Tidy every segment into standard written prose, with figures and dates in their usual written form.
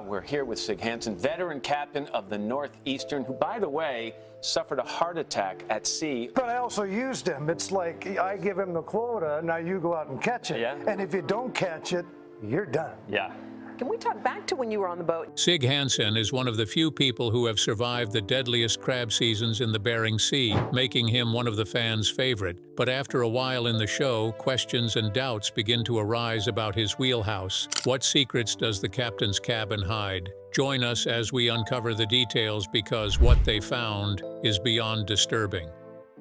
We're here with Sig Hansen, veteran captain of the Northeastern, who, by the way, suffered a heart attack at sea. But I also used him. It's like I give him the quota, now you go out and catch it. Yeah. And if you don't catch it, you're done. Yeah. Can we talk back to when you were on the boat? Sig Hansen is one of the few people who have survived the deadliest crab seasons in the Bering Sea, making him one of the fans' favorite. But after a while in the show, questions and doubts begin to arise about his wheelhouse. What secrets does the captain's cabin hide? Join us as we uncover the details, because what they found is beyond disturbing.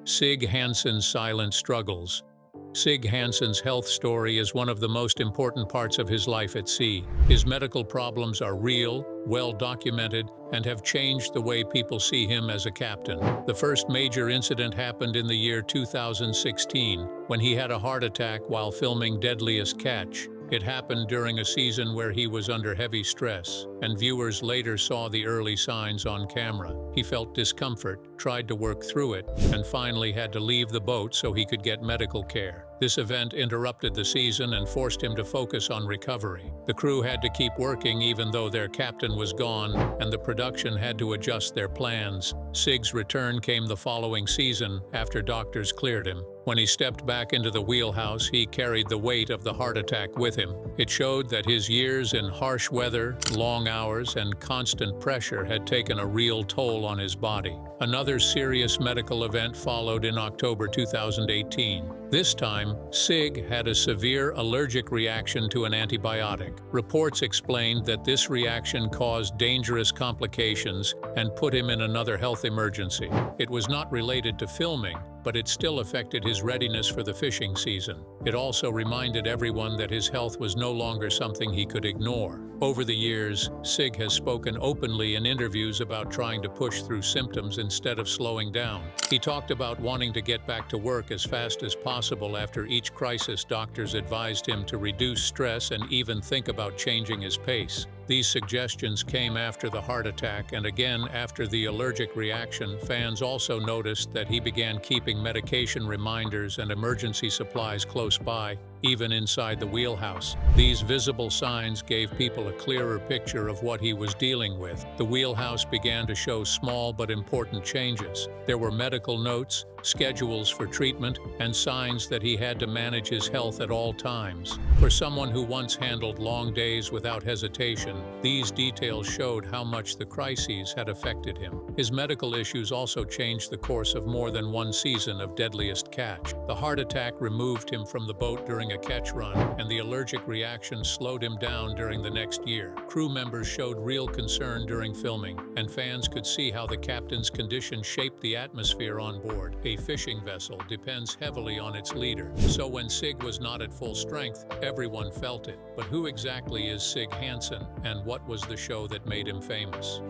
Sig Hansen's silent struggles. Sig Hansen's health story is one of the most important parts of his life at sea. His medical problems are real, well documented, and have changed the way people see him as a captain. The first major incident happened in the year 2016, when he had a heart attack while filming Deadliest Catch. It happened during a season where he was under heavy stress, and viewers later saw the early signs on camera. He felt discomfort, tried to work through it, and finally had to leave the boat so he could get medical care. This event interrupted the season and forced him to focus on recovery. The crew had to keep working even though their captain was gone, and the production had to adjust their plans. Sig's return came the following season after doctors cleared him. When he stepped back into the wheelhouse, he carried the weight of the heart attack with him. It showed that his years in harsh weather, long hours, and constant pressure had taken a real toll on his body. Another serious medical event followed in October 2018. This time, Sig had a severe allergic reaction to an antibiotic. Reports explained that this reaction caused dangerous complications and put him in another health emergency. It was not related to filming, but it still affected his readiness for the fishing season. It also reminded everyone that his health was no longer something he could ignore. Over the years, Sig has spoken openly in interviews about trying to push through symptoms instead of slowing down. He talked about wanting to get back to work as fast as possible after each crisis. Doctors advised him to reduce stress and even think about changing his pace. These suggestions came after the heart attack, and again after the allergic reaction. Fans also noticed that he began keeping medication reminders and emergency supplies close by, even inside the wheelhouse. These visible signs gave people a clearer picture of what he was dealing with. The wheelhouse began to show small but important changes. There were medical notes, schedules for treatment, and signs that he had to manage his health at all times. For someone who once handled long days without hesitation, these details showed how much the crises had affected him. His medical issues also changed the course of more than one season of Deadliest Catch. The heart attack removed him from the boat during a catch run, and the allergic reaction slowed him down during the next year. Crew members showed real concern during filming, and fans could see how the captain's condition shaped the atmosphere on board. A fishing vessel depends heavily on its leader, so when Sig was not at full strength, everyone felt it. But who exactly is Sig Hansen, and what was the show that made him famous?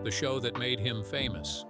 The show that made him famous.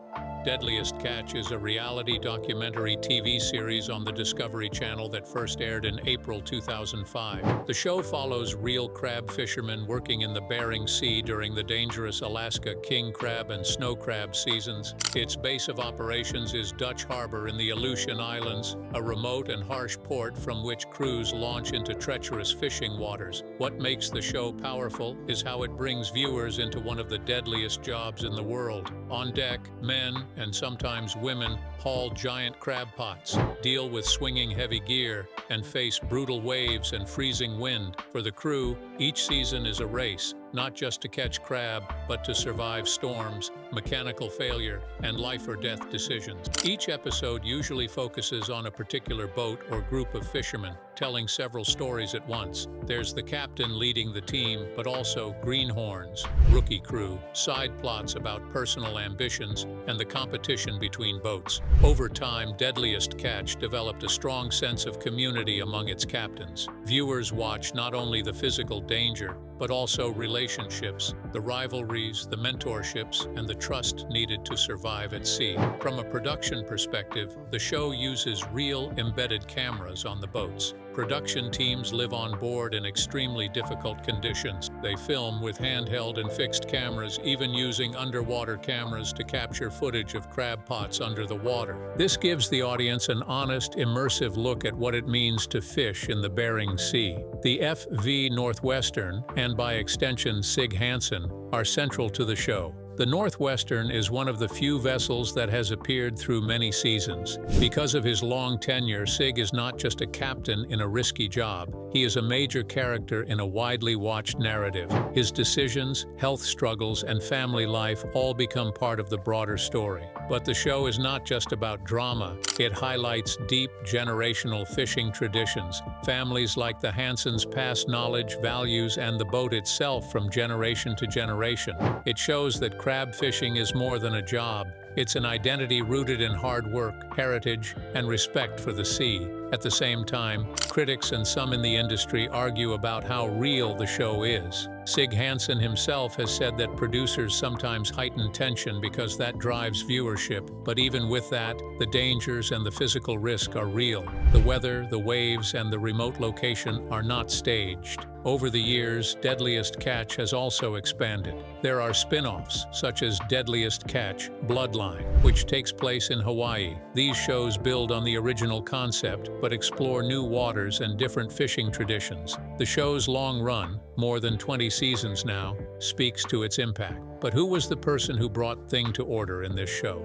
Deadliest Catch is a reality documentary TV series on the Discovery Channel that first aired in April 2005. The show follows real crab fishermen working in the Bering Sea during the dangerous Alaska king crab and snow crab seasons. Its base of operations is Dutch Harbor in the Aleutian Islands, a remote and harsh port from which crews launch into treacherous fishing waters. What makes the show powerful is how it brings viewers into one of the deadliest jobs in the world. On deck, men, and sometimes women, haul giant crab pots, deal with swinging heavy gear, and face brutal waves and freezing wind. For the crew, each season is a race, not just to catch crab, but to survive storms, mechanical failure, and life-or-death decisions. Each episode usually focuses on a particular boat or group of fishermen, telling several stories at once. There's the captain leading the team, but also greenhorns, rookie crew, side plots about personal ambitions, and the competition between boats. Over time, Deadliest Catch developed a strong sense of community among its captains. Viewers watch not only the physical danger, but also relationships, the rivalries, the mentorships, and the trust needed to survive at sea. From a production perspective, the show uses real embedded cameras on the boats, Production teams live on board in extremely difficult conditions. They film with handheld and fixed cameras, even using underwater cameras to capture footage of crab pots under the water. This gives the audience an honest, immersive look at what it means to fish in the Bering Sea. The FV Northwestern, and by extension Sig Hansen, are central to the show. The Northwestern is one of the few vessels that has appeared through many seasons. Because of his long tenure, Sig is not just a captain in a risky job. He is a major character in a widely watched narrative. His decisions, health struggles, and family life all become part of the broader story. But the show is not just about drama. It highlights deep generational fishing traditions. Families like the Hansens pass knowledge, values, and the boat itself from generation to generation. It shows that crab fishing is more than a job. It's an identity rooted in hard work, heritage, and respect for the sea. At the same time, critics and some in the industry argue about how real the show is. Sig Hansen himself has said that producers sometimes heighten tension because that drives viewership, but even with that, the dangers and the physical risk are real. The weather, the waves, and the remote location are not staged. Over the years, Deadliest Catch has also expanded. There are spin-offs, such as Deadliest Catch, Bloodline, which takes place in Hawaii. These shows build on the original concept, but explore new waters and different fishing traditions. The show's long run, more than 20 seasons now, speaks to its impact. But who was the person who brought things to order in this show?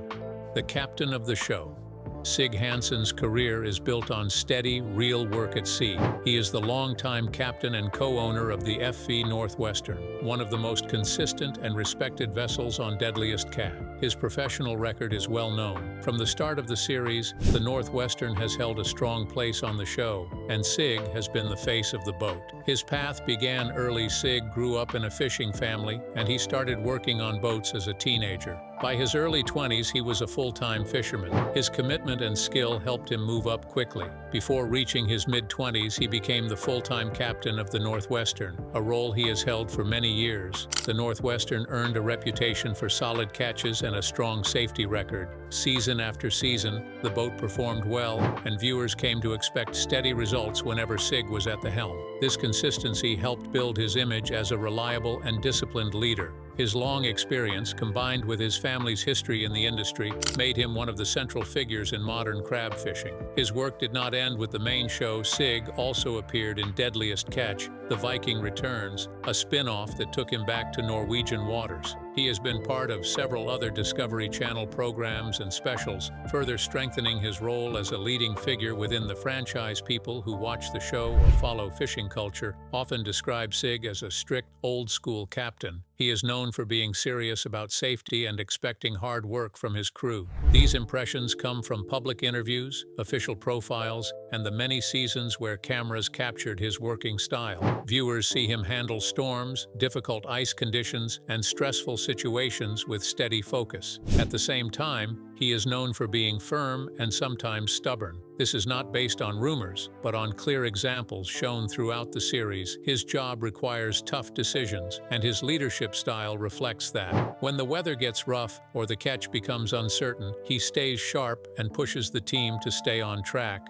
The captain of the show. Sig Hansen's career is built on steady, real work at sea. He is the longtime captain and co-owner of the FV Northwestern, one of the most consistent and respected vessels on Deadliest Catch. His professional record is well known. From the start of the series, the Northwestern has held a strong place on the show, and Sig has been the face of the boat. His path began early. Sig grew up in a fishing family, and he started working on boats as a teenager. By his early 20s, he was a full-time fisherman. His commitment and skill helped him move up quickly. Before reaching his mid-20s, he became the full-time captain of the Northwestern, a role he has held for many years. The Northwestern earned a reputation for solid catches and a strong safety record. Season after season, the boat performed well, and viewers came to expect steady results whenever Sig was at the helm. This consistency helped build his image as a reliable and disciplined leader. His long experience, combined with his family's history in the industry, made him one of the central figures in modern crab fishing. His work did not end with the main show. Sig also appeared in Deadliest Catch, The Viking Returns, a spin-off that took him back to Norwegian waters. He has been part of several other Discovery Channel programs and specials, further strengthening his role as a leading figure within the franchise. People who watch the show or follow fishing culture often describe Sig as a strict, old-school captain. He is known for being serious about safety and expecting hard work from his crew. These impressions come from public interviews, official profiles, and the many seasons where cameras captured his working style. Viewers see him handle storms, difficult ice conditions, and stressful situations with steady focus. At the same time, he is known for being firm and sometimes stubborn. This is not based on rumors, but on clear examples shown throughout the series. His job requires tough decisions, and his leadership style reflects that. When the weather gets rough or the catch becomes uncertain, he stays sharp and pushes the team to stay on track.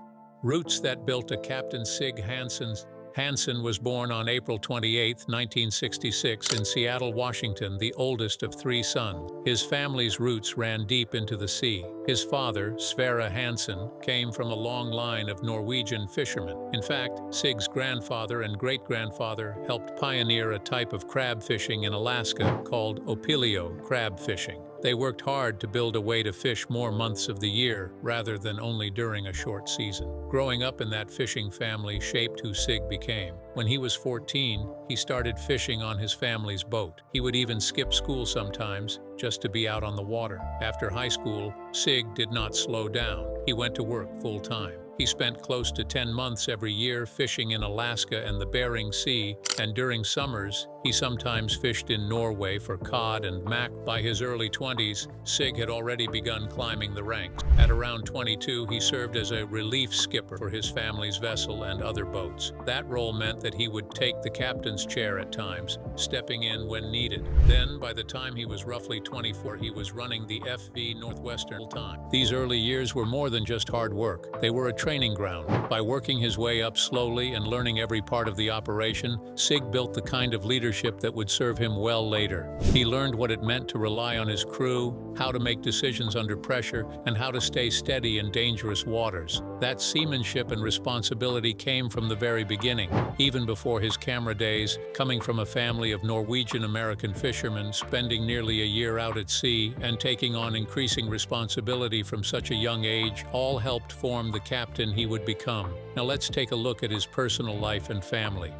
Roots that built a Captain Sig Hansen was born on April 28, 1966 in Seattle, Washington, the oldest of 3 sons. His family's roots ran deep into the sea. His father, Sverre Hansen, came from a long line of Norwegian fishermen. In fact, Sig's grandfather and great-grandfather helped pioneer a type of crab fishing in Alaska called opilio crab fishing. They worked hard to build a way to fish more months of the year rather than only during a short season. Growing up in that fishing family shaped who Sig became. When he was 14, he started fishing on his family's boat. He would even skip school sometimes just to be out on the water. After high school, Sig did not slow down. He went to work full-time. He spent close to 10 months every year fishing in Alaska and the Bering Sea, and during summers, He sometimes fished in Norway for cod and mac. By his early 20s, Sig had already begun climbing the ranks. At around 22, he served as a relief skipper for his family's vessel and other boats. That role meant that he would take the captain's chair at times, stepping in when needed. Then, by the time he was roughly 24, he was running the FV Northwestern time. These early years were more than just hard work. They were a training ground. By working his way up slowly and learning every part of the operation, Sig built the kind of leadership that would serve him well later. He learned what it meant to rely on his crew, how to make decisions under pressure, and how to stay steady in dangerous waters. That seamanship and responsibility came from the very beginning, even before his camera days. Coming from a family of Norwegian-American fishermen, spending nearly a year out at sea, and taking on increasing responsibility from such a young age, all helped form the captain he would become. Now let's take a look at his personal life and family.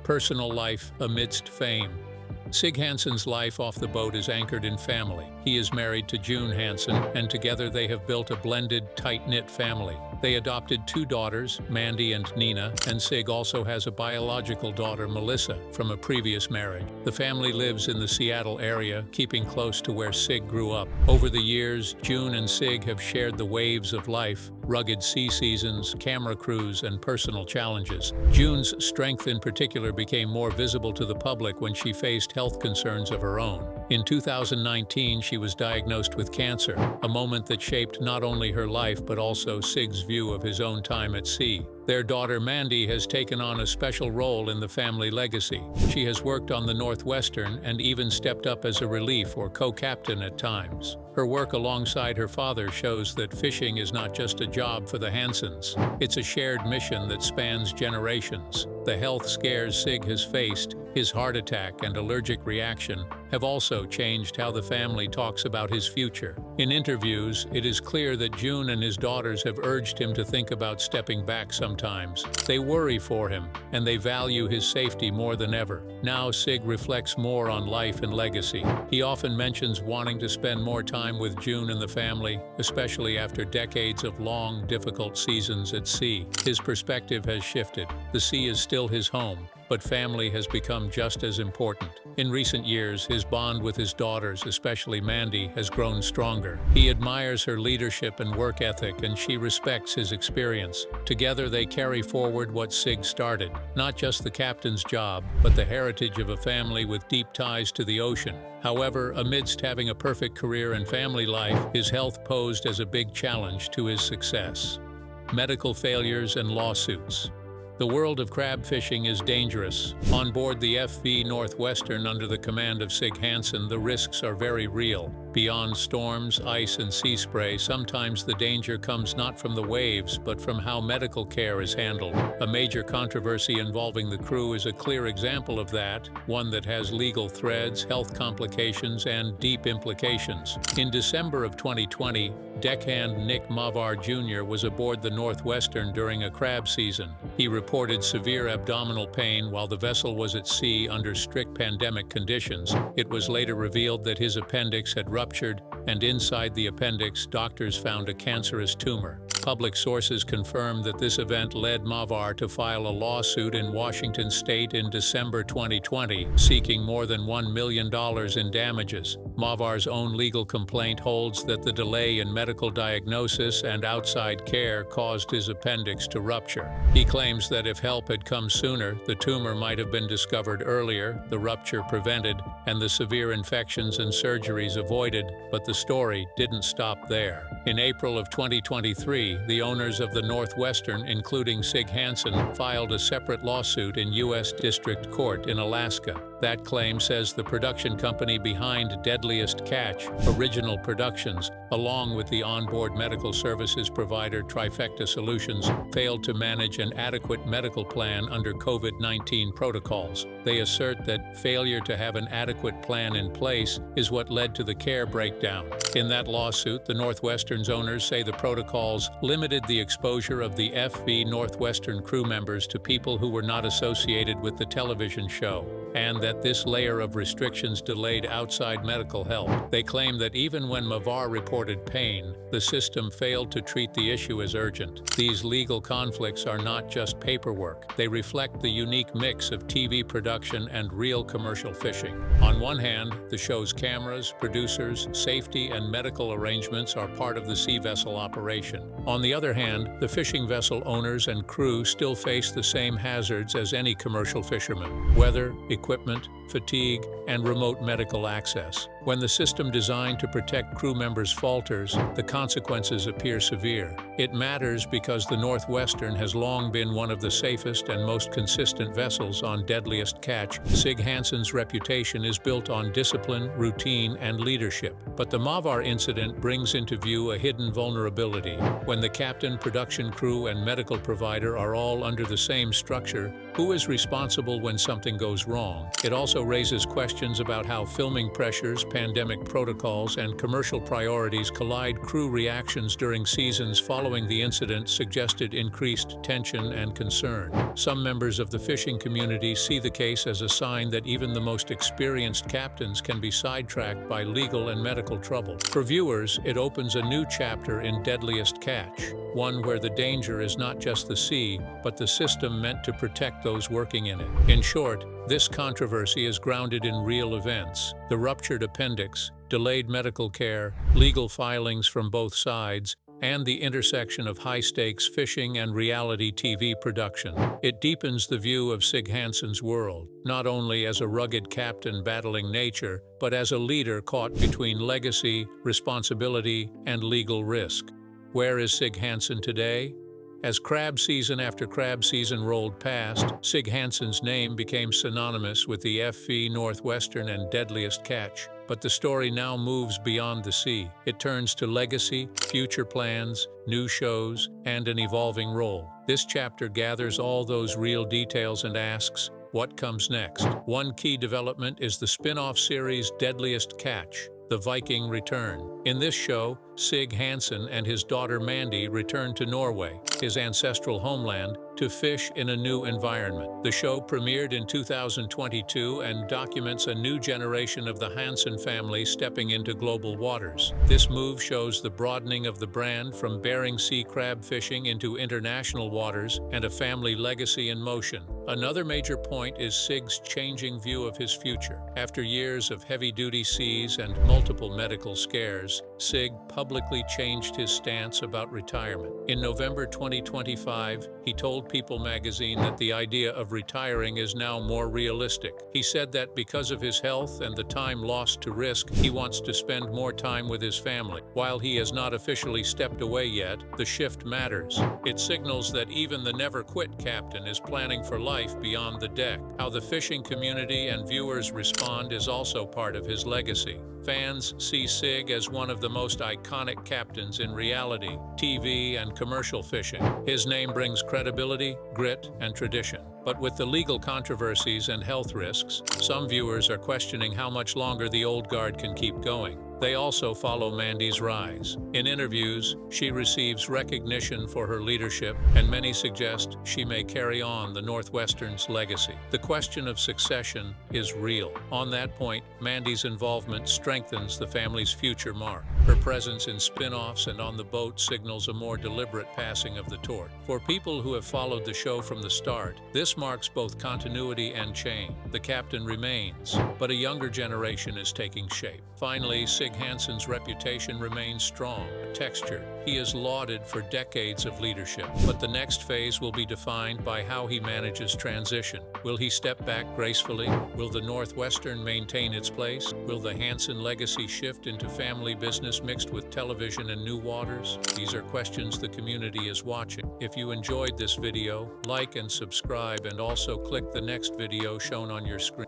Personal life amidst fame. Sig Hansen's life off the boat is anchored in family. He is married to June Hansen, and together they have built a blended, tight-knit family. They adopted 2 daughters, Mandy and Nina, and Sig also has a biological daughter, Melissa, from a previous marriage. The family lives in the Seattle area, keeping close to where Sig grew up. Over the years, June and Sig have shared the waves of life, rugged sea seasons, camera crews, and personal challenges. June's strength in particular became more visible to the public when she faced health concerns of her own. In 2019, she was diagnosed with cancer, a moment that shaped not only her life but also Sig's view of his own time at sea. Their daughter Mandy has taken on a special role in the family legacy. She has worked on the Northwestern and even stepped up as a relief or co-captain at times. Her work alongside her father shows that fishing is not just a job for the Hansens. It's a shared mission that spans generations. The health scares Sig has faced, his heart attack and allergic reaction, have also changed how the family talks about his future. In interviews, it is clear that June and his daughters have urged him to think about stepping back sometimes. They worry for him, and they value his safety more than ever. Now Sig reflects more on life and legacy. He often mentions wanting to spend more time with June and the family, especially after decades of long, difficult seasons at sea. His perspective has shifted. The sea is still his home, but family has become just as important. In recent years, his bond with his daughters, especially Mandy, has grown stronger. He admires her leadership and work ethic, and she respects his experience. Together, they carry forward what Sig started, not just the captain's job, but the heritage of a family with deep ties to the ocean. However, amidst having a perfect career and family life, his health posed as a big challenge to his success. Medical failures and lawsuits. The world of crab fishing is dangerous. On board the FV Northwestern under the command of Sig Hansen, the risks are very real. Beyond storms, ice, and sea spray, sometimes the danger comes not from the waves, but from how medical care is handled. A major controversy involving the crew is a clear example of that, one that has legal threads, health complications, and deep implications. In December of 2020, deckhand Nick Mavar Jr. was aboard the Northwestern during a crab season. He reported severe abdominal pain while the vessel was at sea under strict pandemic conditions. It was later revealed that his appendix had ruptured, and inside the appendix, doctors found a cancerous tumor. Public sources confirmed that this event led Mavar to file a lawsuit in Washington state in December 2020, seeking more than $1 million in damages. Mavar's own legal complaint holds that the delay in medical diagnosis and outside care caused his appendix to rupture. He claims that if help had come sooner, the tumor might have been discovered earlier, the rupture prevented, and the severe infections and surgeries avoided, but the story didn't stop there. In April of 2023, the owners of the Northwestern, including Sig Hansen, filed a separate lawsuit in U.S. District Court in Alaska. That claim says the production company behind Deadliest Catch, Original Productions, along with the onboard medical services provider Trifecta Solutions, failed to manage an adequate medical plan under COVID-19 protocols. They assert that failure to have an adequate plan in place is what led to the care breakdown. In that lawsuit, the Northwestern's owners say the protocols limited the exposure of the FV Northwestern crew members to people who were not associated with the television show, and that this layer of restrictions delayed outside medical help. They claim that even when Mavar reported pain, the system failed to treat the issue as urgent. These legal conflicts are not just paperwork. They reflect the unique mix of TV production and real commercial fishing. On one hand, the show's cameras, producers, safety, and medical arrangements are part of the sea vessel operation. On the other hand, the fishing vessel owners and crew still face the same hazards as any commercial fisherman: weather, equipment, fatigue, and remote medical access. When the system designed to protect crew members falters, the consequences appear severe. It matters because the Northwestern has long been one of the safest and most consistent vessels on Deadliest Catch. Sig Hansen's reputation is built on discipline, routine, and leadership. But the Mavar incident brings into view a hidden vulnerability. When the captain, production crew, and medical provider are all under the same structure, who is responsible when something goes wrong? It also raises questions about how filming pressures, pandemic protocols, and commercial priorities collide. Crew reactions during seasons following the incident suggested increased tension and concern. Some members of the fishing community see the case as a sign that even the most experienced captains can be sidetracked by legal and medical trouble. For viewers, it opens a new chapter in Deadliest Catch, one where the danger is not just the sea, but the system meant to protect those working in it. In short, this controversy is grounded in real events: the ruptured appendix, delayed medical care, legal filings from both sides, and the intersection of high-stakes fishing and reality TV production. It deepens the view of Sig Hansen's world, not only as a rugged captain battling nature, but as a leader caught between legacy, responsibility, and legal risk. Where is Sig Hansen today? As crab season after crab season rolled past, Sig Hansen's name became synonymous with the FV Northwestern and Deadliest Catch. But the story now moves beyond the sea. It turns to legacy, future plans, new shows, and an evolving role. This chapter gathers all those real details and asks, what comes next? One key development is the spin-off series Deadliest Catch: The Viking Return. In this show, Sig Hansen and his daughter Mandy return to Norway, his ancestral homeland, to fish in a new environment. The show premiered in 2022 and documents a new generation of the Hansen family stepping into global waters. This move shows the broadening of the brand from Bering Sea crab fishing into international waters and a family legacy in motion. Another major point is Sig's changing view of his future. After years of heavy-duty seas and multiple medical scares, Sig publicly changed his stance about retirement. In November 2025, he told People magazine that the idea of retiring is now more realistic. He said that because of his health and the time lost to risk, he wants to spend more time with his family. While he has not officially stepped away yet, the shift matters. It signals that even the never-quit captain is planning for life beyond the deck. How the fishing community and viewers respond is also part of his legacy. Fans see Sig as one of the most iconic captains in reality, TV, and commercial fishing. His name brings credibility, grit, and tradition. But with the legal controversies and health risks, some viewers are questioning how much longer the old guard can keep going. They also follow Mandy's rise. In interviews, she receives recognition for her leadership, and many suggest she may carry on the Northwestern's legacy. The question of succession is real. On that point, Mandy's involvement strengthens the family's future mark. Her presence in spin-offs and on the boat signals a more deliberate passing of the torch. For people who have followed the show from the start, this marks both continuity and change. The captain remains, but a younger generation is taking shape. Finally, Sig Hansen's reputation remains strong, textured. He is lauded for decades of leadership, but the next phase will be defined by how he manages transition. Will he step back gracefully? Will the Northwestern maintain its place? Will the Hansen legacy shift into family business mixed with television and new waters? These are questions the community is watching. If you enjoyed this video, like and subscribe, and also click the next video shown on your screen.